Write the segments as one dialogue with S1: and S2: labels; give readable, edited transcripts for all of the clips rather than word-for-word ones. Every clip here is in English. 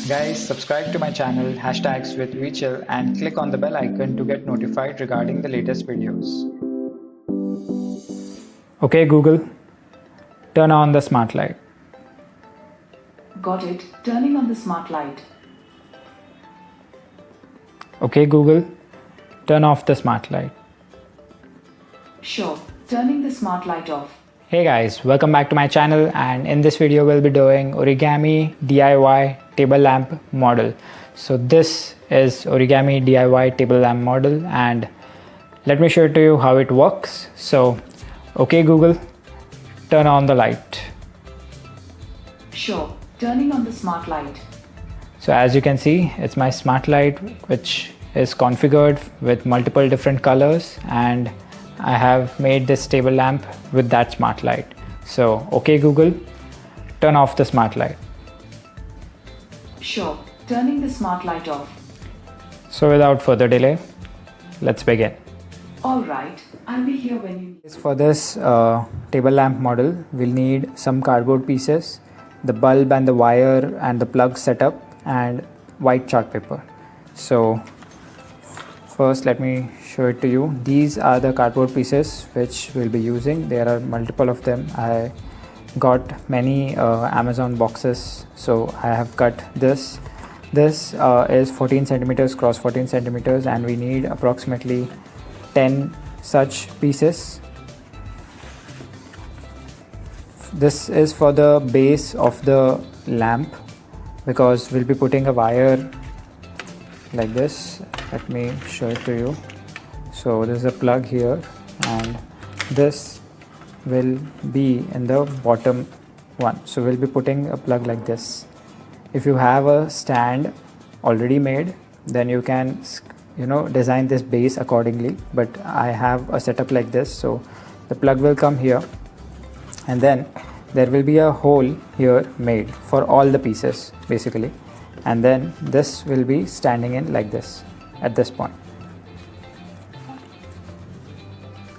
S1: Guys, subscribe to my channel hashtags with Vichel and click on the bell icon to get notified regarding the latest videos. Okay Google, turn on the smart light.
S2: Got it. Turning on the smart light.
S1: Okay Google, turn off the smart light.
S2: Sure. Turning the smart light off.
S1: Hey guys, welcome back to my channel, and in this video we'll be doing origami DIY table lamp model. So this is origami DIY table lamp model, and let me show it to you how it works. So okay Google, turn on the light.
S2: Sure. Turning on the smart light.
S1: So as you can see, it's my smart light which is configured with multiple different colors, and I have made this table lamp with that smart light. So okay Google, turn off the smart light.
S2: Sure. Turning the smart light off.
S1: So without further delay, let's begin.
S2: Alright. I'll be here when you...
S1: For this table lamp model, we'll need some cardboard pieces, the bulb and the wire and the plug setup, and white chart paper. So first let me show it to you. These are the cardboard pieces which we'll be using. There are multiple of them. I got many Amazon boxes, so I have cut this. This is 14 centimeters cross 14 centimeters, and we need approximately 10 such pieces. This is for the base of the lamp, because we'll be putting a wire like this. Let me show it to you. So there's a plug here, and this will be in the bottom one. So we'll be putting a plug like this. If you have a stand already made, then you can design this base accordingly, but I have a setup like this. So the plug will come here, and then there will be a hole here made for all the pieces basically, and then this will be standing in like this at this point,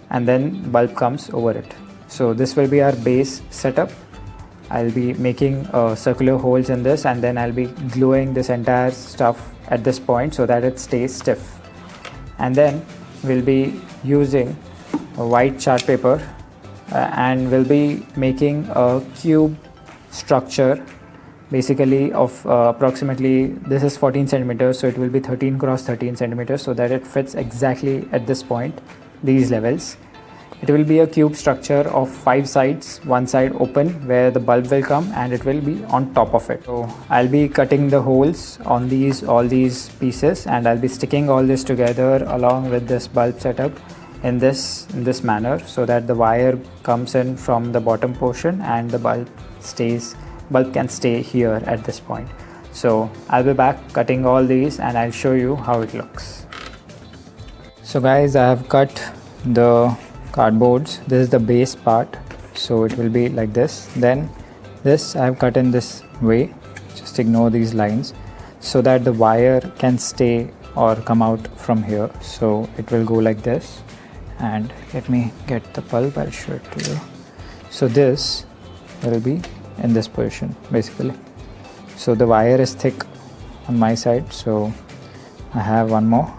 S1: and then bulb comes over it. So this will be our base setup. I'll be making circular holes in this, and then I'll be gluing this entire stuff at this point so that it stays stiff. And then we'll be using a white chart paper and we'll be making a cube structure basically of approximately, this is 14 centimeters, so it will be 13 cross 13 centimeters, so that it fits exactly at this point, these levels. It will be a cube structure of 5 sides, one side open where the bulb will come, and it will be on top of it. So I'll be cutting the holes on all these pieces, and I'll be sticking all this together along with this bulb setup in this manner, so that the wire comes in from the bottom portion and the bulb can stay here at this point. So I'll be back cutting all these, and I'll show you how it looks. So guys, I have cut the cardboards. This is the base part, so it will be like this. Then this I have cut in this way, just ignore these lines, so that the wire can stay or come out from here. So it will go like this, and let me get the bulb, I'll show it to you. So this will be in this position basically. So the wire is thick on my side, so I have one more.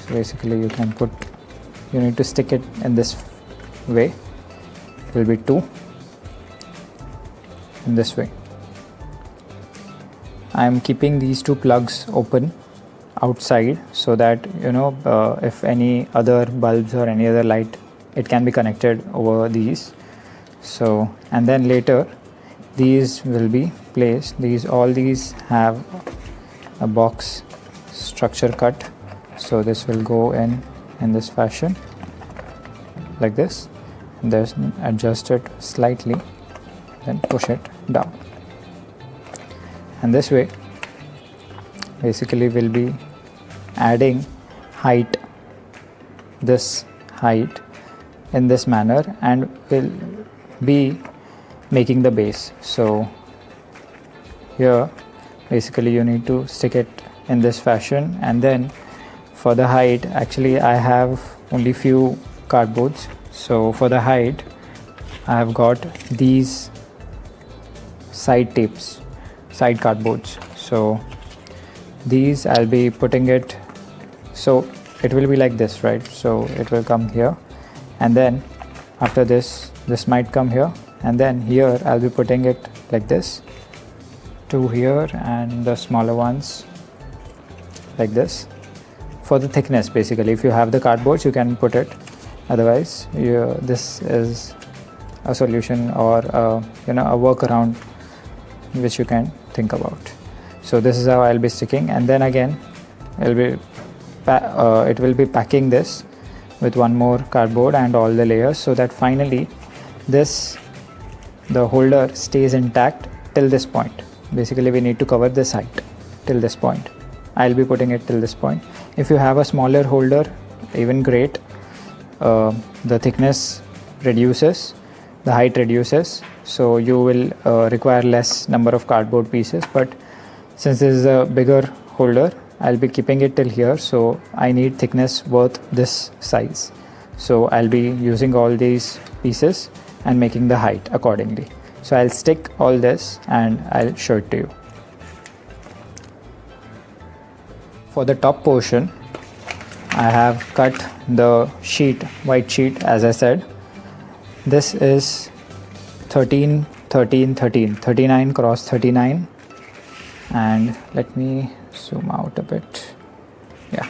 S1: So basically you need to stick it in this way. It will be 2 in this way. I am keeping these 2 plugs open outside, so that if any other bulbs or any other light, it can be connected over these. So, and then later these will be placed. All these have a box structure cut, so this will go in this fashion like this, and then adjust it slightly, then push it down, and this way basically we'll be adding this height in this manner, and will be making the base. So here basically you need to stick it in this fashion, and then for the height, actually I have only few cardboards, so for the height I have got these side tapes, side cardboards. So these I'll be putting it, so it will be like this, right? So it will come here, and then after this might come here, and then here I'll be putting it like this, two here and the smaller ones like this, for the thickness. Basically, if you have the cardboards, you can put it, otherwise this is a solution or a workaround which you can think about. So this is how I'll be sticking, and then again it will be packing this with one more cardboard and all the layers, so that finally the holder stays intact till this point. Basically, we need to cover this height till this point. I'll be putting it till this point. If you have a smaller holder, even great. The thickness reduces, the height reduces, so you will require less number of cardboard pieces. But since this is a bigger holder, I'll be keeping it till here, so I need thickness worth this size. So I'll be using all these pieces and making the height accordingly. So I'll stick all this and I'll show it to you. For the top portion, I have cut the sheet, white sheet, as I said. This is 13, 13, 13, 39 cross 39. And let me zoom out a bit. Yeah.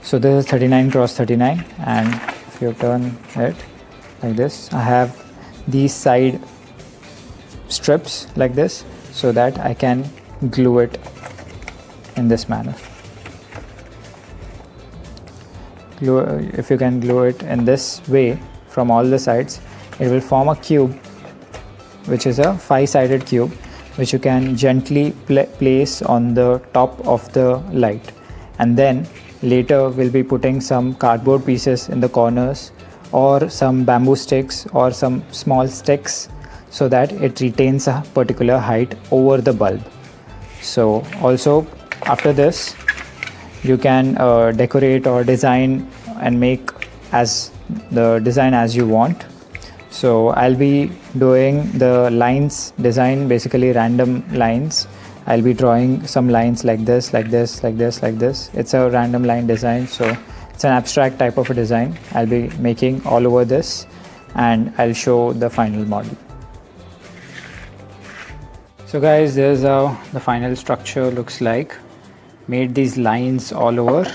S1: So this is 39 cross 39. And if you turn it like this, I have these side strips like this, so that I can glue it in this manner. If you can glue it in this way from all the sides, it will form a cube, which is a 5-sided cube, which you can gently place on the top of the light. And then later we'll be putting some cardboard pieces in the corners, or some bamboo sticks or some small sticks, so that it retains a particular height over the bulb. So also after this, you can decorate or design and make as the design as you want. So I'll be doing the lines design, basically random lines. I'll be drawing some lines like this, like this, like this, like this. It's a random line design, so it's an abstract type of a design. I'll be making all over this, and I'll show the final model. So guys, this is how the final structure looks like. Made these lines all over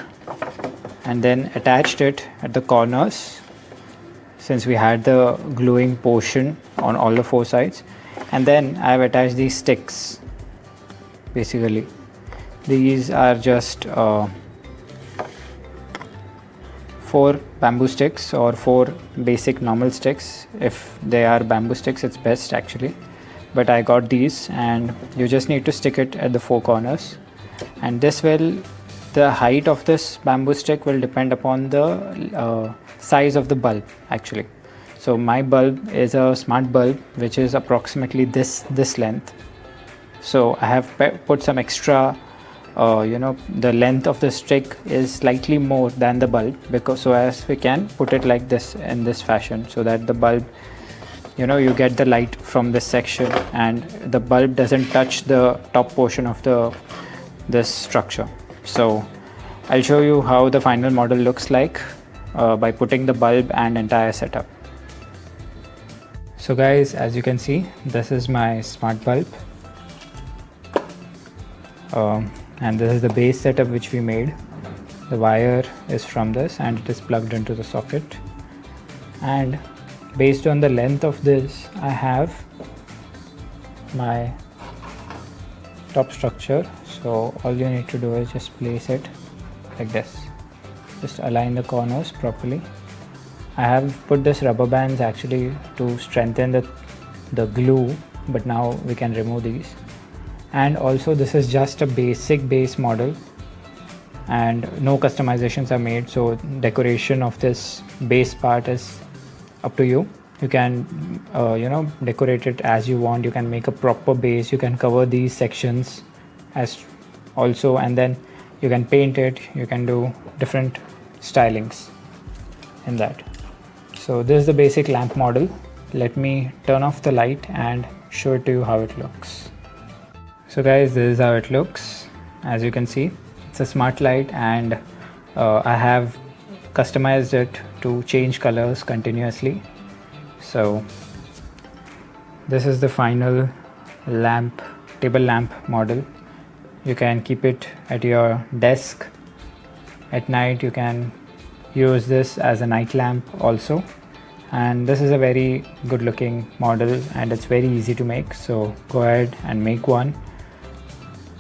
S1: and then attached it at the corners, since we had the gluing portion on all the 4 sides. And then I have attached these sticks. Basically, these are just 4 bamboo sticks, or 4 basic normal sticks. If they are bamboo sticks, it's best actually, but I got these, and you just need to stick it at the 4 corners. And the height of this bamboo stick will depend upon the size of the bulb actually. So my bulb is a smart bulb, which is approximately this length. So I have put some extra, the length of the stick is slightly more than the bulb, because so as we can put it like this in this fashion, so that the bulb, you get the light from this section and the bulb doesn't touch the top portion of this structure. So I'll show you how the final model looks like by putting the bulb and entire setup. So guys, as you can see, this is my smart bulb, and this is the base setup which we made. The wire is from this and it is plugged into the socket, and based on the length of this, I have my top structure. So all you need to do is just place it like this, just align the corners properly. I have put this rubber bands actually to strengthen the glue, but now we can remove these. And also this is just a basic base model and no customizations are made, so decoration of this base part is up to you. You can decorate it as you want. You can make a proper base, you can cover these sections as also, and then you can paint it, you can do different stylings in that. So this is the basic lamp model. Let me turn off the light and show it to you how it looks. So guys, this is how it looks. As you can see, it's a smart light, and I have customized it to change colors continuously. So this is the final lamp, table lamp model. You can keep it at your desk. At night you can use this as a night lamp also, and this is a very good looking model and it's very easy to make, so go ahead and make one.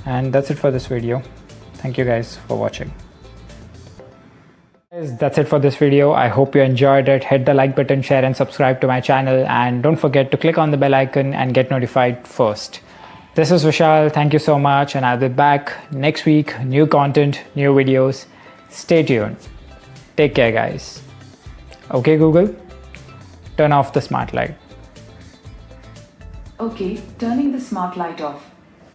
S1: And that's it for this video. Thank you guys for watching. Guys, that's it for this video. I hope you enjoyed it. Hit the like button, share and subscribe to my channel, and don't forget to click on the bell icon and get notified first. This is Vishal. Thank you so much, and I'll be back next week. New content, new videos. Stay tuned. Take care guys. Okay Google, turn off the smart light.
S2: Okay, turning the smart light off.